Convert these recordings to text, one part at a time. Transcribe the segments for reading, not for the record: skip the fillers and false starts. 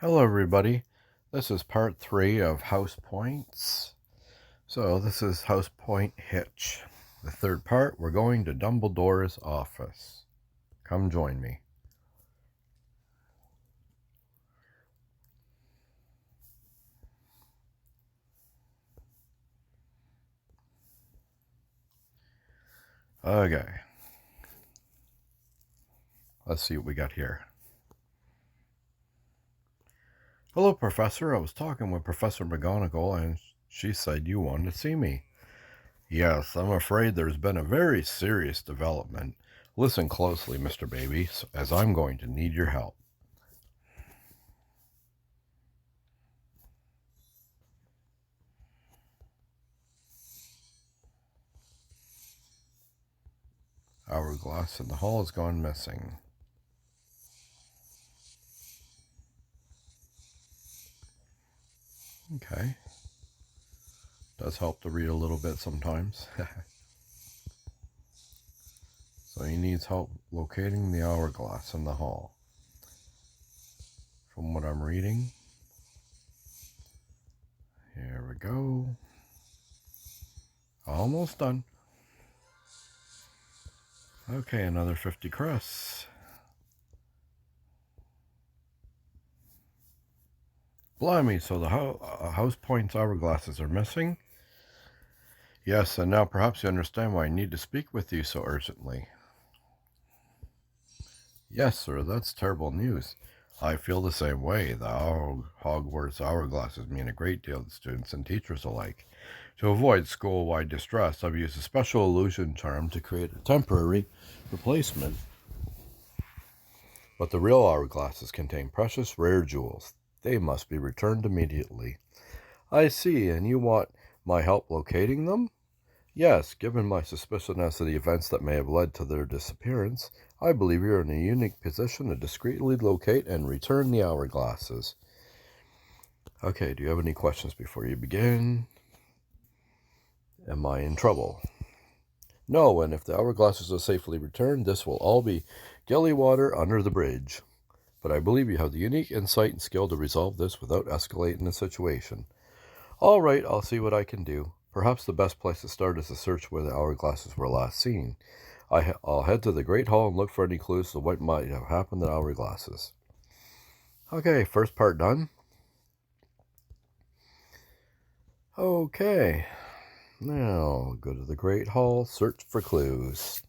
Hello everybody, this is part 3 of House Points. So this is House Point Hitch. The third part, we're going to Dumbledore's office. Come join me. Okay. Let's see what we got here. Hello, Professor. I was talking with Professor McGonagall and she said you wanted to see me. Yes, I'm afraid there's been a very serious development. Listen closely, Mr. Baby, as I'm going to need your help. Hourglass in the hall has gone missing. Okay. Does help to read a little bit sometimes. So he needs help locating the hourglass in the hall. From what I'm reading. Here we go. Almost done. Okay, another 50 crests. Blimey, so the House Point's hourglasses are missing? Yes, and now perhaps you understand why I need to speak with you so urgently. Yes, sir, that's terrible news. I feel the same way. The Hogwarts hourglasses mean a great deal to students and teachers alike. To avoid school-wide distress, I've used a special illusion charm to create a temporary replacement. But the real hourglasses contain precious rare jewels. They must be returned immediately. I see, and you want my help locating them? Yes, given my suspicion as to the events that may have led to their disappearance, I believe you're in a unique position to discreetly locate and return the hourglasses. Okay, do you have any questions before you begin? Am I in trouble? No, and if the hourglasses are safely returned, this will all be gilly water under the bridge. But I believe you have the unique insight and skill to resolve this without escalating the situation. All right, I'll see what I can do. Perhaps the best place to start is to search where the hourglasses were last seen. I'll head to the Great Hall and look for any clues to what might have happened to hourglasses. Okay, first part done. Okay, now go to the Great Hall, search for clues.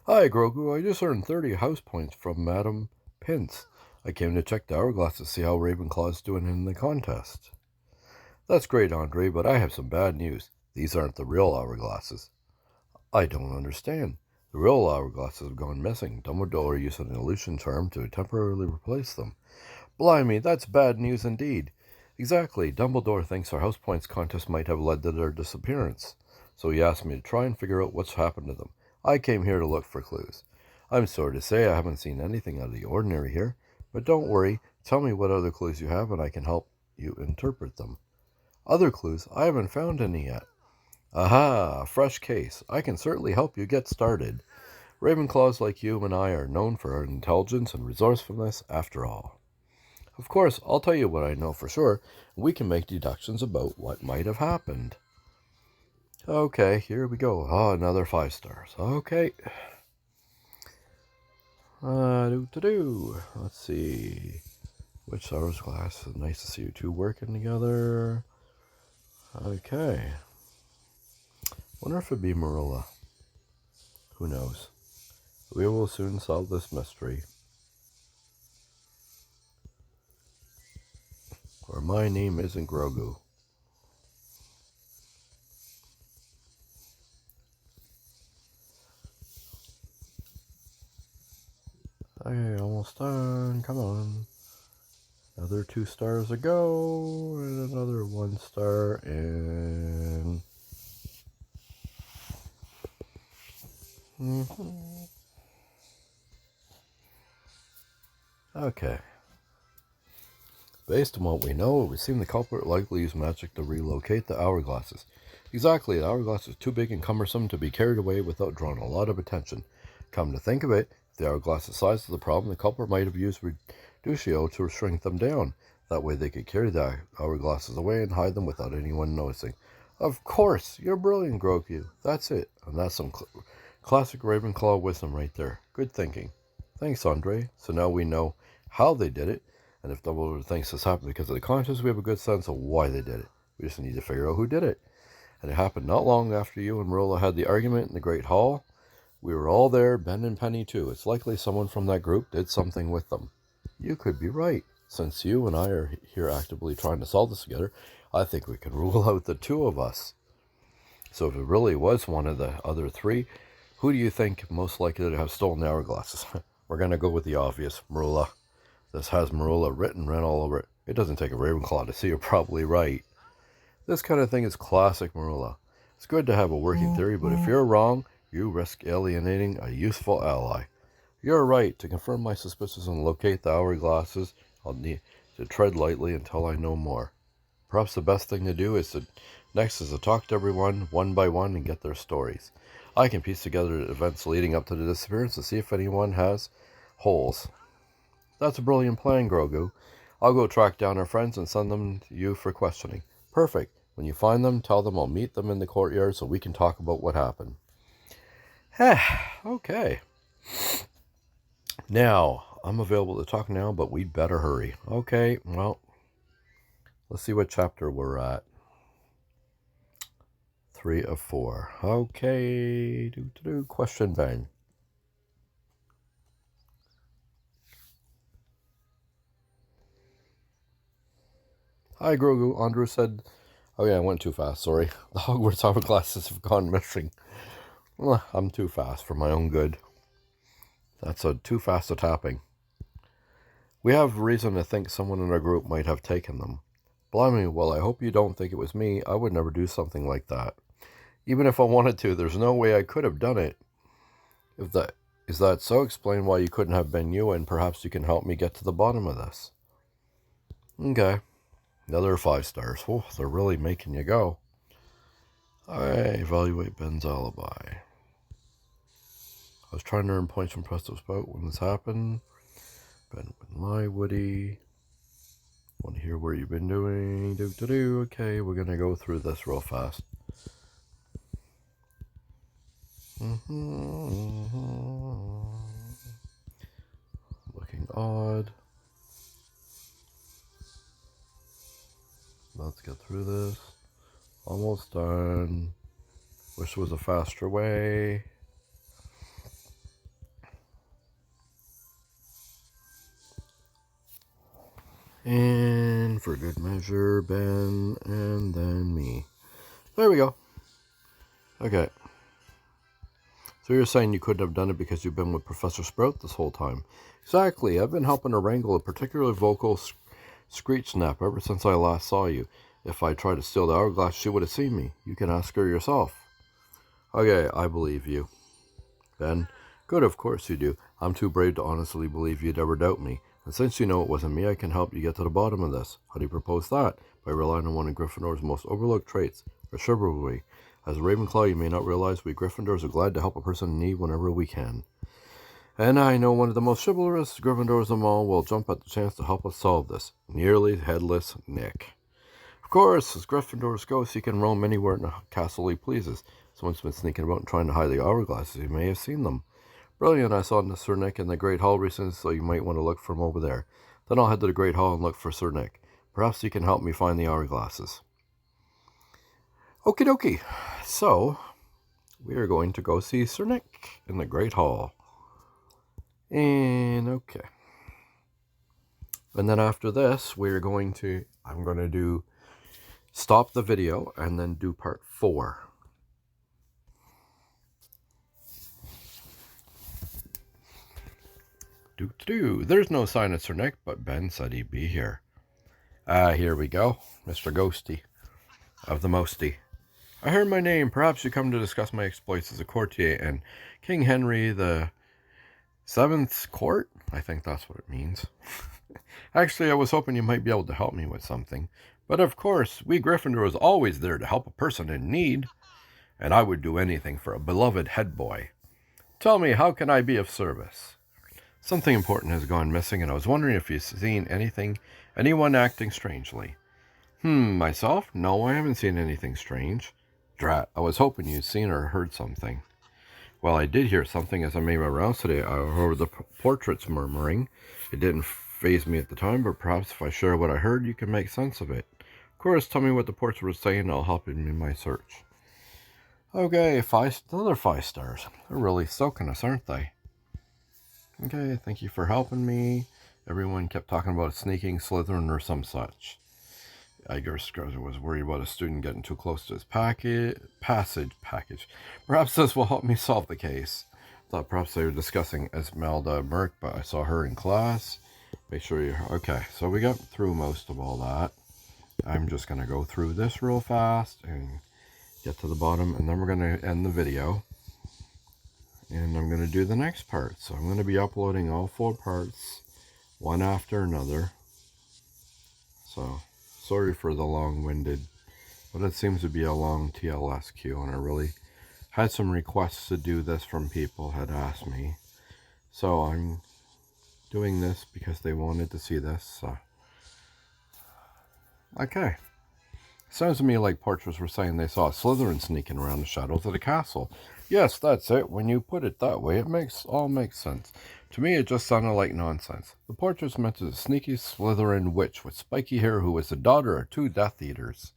Hi, Grogu. I just earned 30 house points from Madame Pince. I came to check the hourglass to see how Ravenclaw's doing in the contest. That's great, Andre, but I have some bad news. These aren't the real hourglasses. I don't understand. The real hourglasses have gone missing. Dumbledore used an illusion charm to temporarily replace them. Blimey, that's bad news indeed. Exactly. Dumbledore thinks our house points contest might have led to their disappearance. So he asked me to try and figure out what's happened to them. I came here to look for clues. I'm sorry to say I haven't seen anything out of the ordinary here, but don't worry. Tell me what other clues you have and I can help you interpret them. Other clues? I haven't found any yet. Aha, a fresh case. I can certainly help you get started. Ravenclaws like you and I are known for our intelligence and resourcefulness after all. Of course, I'll tell you what I know for sure, and we can make deductions about what might have happened. Okay, here we go. Oh, another 5 stars. Okay. Let's see. Which hourglass? Nice to see you two working together. Okay. Wonder if it'd be Marilla. Who knows? We will soon solve this mystery. Or my name isn't Grogu. Okay, almost done. Come on. Another 2 stars to go. And another 1 star. And... Okay. Based on what we know, it would seem the culprit likely used magic to relocate the hourglasses. Exactly, the hourglass is too big and cumbersome to be carried away without drawing a lot of attention. Come to think of it, if the hourglass's size is the problem, the culprit might have used reductio to shrink them down. That way they could carry the hourglasses away and hide them without anyone noticing. Of course, you're brilliant, Grogu. That's it. And that's some classic Ravenclaw wisdom right there. Good thinking. Thanks, Andre. So now we know how they did it, and if Dumbledore thinks this happened because of the contest, we have a good sense of why they did it. We just need to figure out who did it. And it happened not long after you and Marilla had the argument in the Great Hall. We were all there, Ben and Penny too. It's likely someone from that group did something with them. You could be right. Since you and I are here actively trying to solve this together, I think we can rule out the two of us. So if it really was one of the other three, who do you think most likely to have stolen the hourglasses? We're going to go with the obvious, Marilla. This has Marilla written all over it. It doesn't take a Ravenclaw to see you're probably right. This kind of thing is classic Marilla. It's good to have a working theory, but if you're wrong, you risk alienating a useful ally. You're right. To confirm my suspicions and locate the hourglasses, I'll need to tread lightly until I know more. Perhaps the best thing to do is to talk to everyone one by one and get their stories. I can piece together events leading up to the disappearance to see if anyone has holes. That's a brilliant plan, Grogu. I'll go track down our friends and send them to you for questioning. Perfect. When you find them, tell them I'll meet them in the courtyard so we can talk about what happened. Okay. Now, I'm available to talk now, but we'd better hurry. Okay, well, let's see what chapter we're at. 3 of 4. Okay, question bang. Hi, Grogu. Andrew said, oh yeah, I went too fast, sorry. The Hogwarts hourglasses have gone missing. Well, I'm too fast for my own good. That's too fast a tapping. We have reason to think someone in our group might have taken them. Blimey, well, I hope you don't think it was me. I would never do something like that. Even if I wanted to, there's no way I could have done it. Is that so? Explain why you couldn't have been you, and perhaps you can help me get to the bottom of this. Okay. Another 5 stars. Oh, they're really making you go. I evaluate Ben's alibi. I was trying to earn points from Presto Spout when this happened. Ben wouldn't lie, Woody. Want to hear where you've been doing? Okay, we're going to go through this real fast. Looking odd. Let's get through this. Almost done. Wish there was a faster way. And for good measure, Ben, and then me. There we go. Okay. So you're saying you couldn't have done it because you've been with Professor Sprout this whole time? Exactly. I've been helping her wrangle a particularly vocal screech snap ever since I last saw you. If I tried to steal the hourglass, she would have seen me. You can ask her yourself. Okay, I believe you. Ben, good, of course you do. I'm too brave to honestly believe you'd ever doubt me. And since you know it wasn't me, I can help you get to the bottom of this. How do you propose that? By relying on one of Gryffindor's most overlooked traits, our chivalry. As a Ravenclaw, you may not realize we Gryffindors are glad to help a person in need whenever we can. And I know one of the most chivalrous Gryffindors of them all will jump at the chance to help us solve this. Nearly headless Nick. Of course, as Gryffindor's ghost, he can roam anywhere in the castle he pleases. Someone's been sneaking about and trying to hide the hourglasses. You may have seen them. Brilliant, I saw Sir Nick in the Great Hall recently, so you might want to look for him over there. Then I'll head to the Great Hall and look for Sir Nick. Perhaps you can help me find the hourglasses. Okie dokie. So, we are going to go see Sir Nick in the Great Hall. And, okay. And then after this, I'm going to stop the video and then do part 4. There's no sign of Sir Nick, but Ben said he'd be here. Here we go. Mr. Ghosty of the Mosty. I heard my name. Perhaps you come to discuss my exploits as a courtier and King Henry the 7th's court? I think that's what it means. Actually, I was hoping you might be able to help me with something. But of course, we Gryffindor is always there to help a person in need, and I would do anything for a beloved head boy. Tell me, how can I be of service? Something important has gone missing, and I was wondering if you've seen anyone acting strangely. Myself? No, I haven't seen anything strange. Drat, I was hoping you'd seen or heard something. Well, I did hear something as I made my rounds today. I heard the portraits murmuring. It didn't faze me at the time, but perhaps if I share what I heard, you can make sense of it. Of course, tell me what the portraits were saying, and I'll help you in my search. Okay, another 5 stars. They're really soaking us, aren't they? Okay, thank you for helping me. Everyone kept talking about sneaking, Slytherin, or some such. I guess I was worried about a student getting too close to his passage package. Perhaps this will help me solve the case. Thought perhaps they were discussing Esmeralda Merck, but I saw her in class. Make sure you... Okay, so we got through most of all that. I'm just going to go through this real fast and get to the bottom, and then we're going to end the video. And I'm going to do the next part. So I'm going to be uploading all 4 parts, one after another. So... sorry for the long-winded, but it seems to be a long Tlsq, and I really had some requests to do this from people had asked me. So I'm doing this because they wanted to see this. So. Okay. Sounds to me like portraits were saying they saw a Slytherin sneaking around the shadows of the castle. Yes, that's it. When you put it that way, it all makes sense. To me, it just sounded like nonsense. The portraits mentioned a sneaky Slytherin witch with spiky hair who was the daughter of 2 Death Eaters.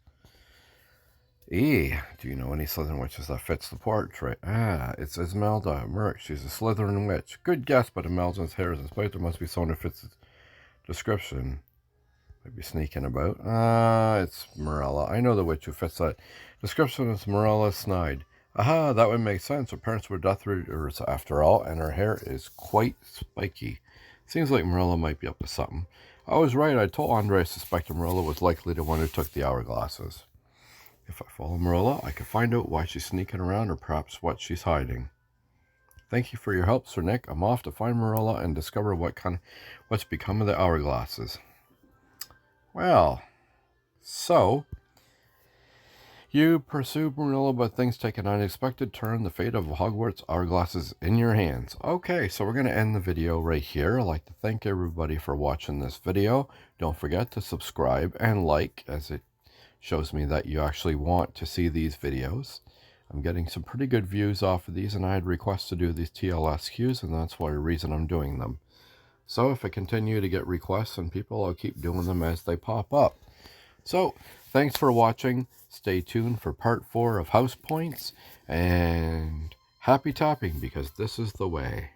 Do you know any Slytherin witches that fits the portrait? It's Esmeralda Merck. She's a Slytherin witch. Good guess, but Esmeralda's hair is inspired. There must be someone who fits the description. Might be sneaking about. It's Marilla. I know the witch who fits that description. Is Marilla Snide. Aha, that would make sense. Her parents were Death Eaters after all, and her hair is quite spiky. Seems like Marilla might be up to something. I was right. I told Andre I suspected Marilla was likely the one who took the hourglasses. If I follow Marilla, I can find out why she's sneaking around, or perhaps what she's hiding. Thank you for your help, Sir Nick. I'm off to find Marilla and discover what's become of the hourglasses. Well, so you pursue Marilla, but things take an unexpected turn. The fate of Hogwarts hourglasses in your hands. Okay, so we're going to end the video right here. I'd like to thank everybody for watching this video. Don't forget to subscribe and like, as it shows me that you actually want to see these videos. I'm getting some pretty good views off of these, and I had requests to do these Tlsqs, and that's the reason I'm doing them. So if I continue to get requests and people, I'll keep doing them as they pop up. So thanks for watching. Stay tuned for part 4 of House Points, and happy tapping, because this is the way.